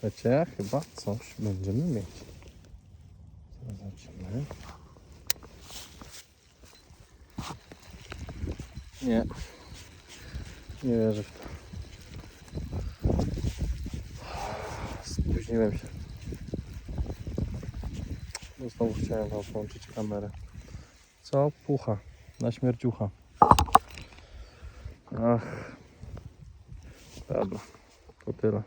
Słuchajcie, chyba coś będziemy mieć. Zobaczymy. Nie. Nie wierzę w to. Spóźniłem się. Bo znowu chciałem wam włączyć kamerę. Co? Pucha. Na śmierciucha. Ach. Dobra. To tyle.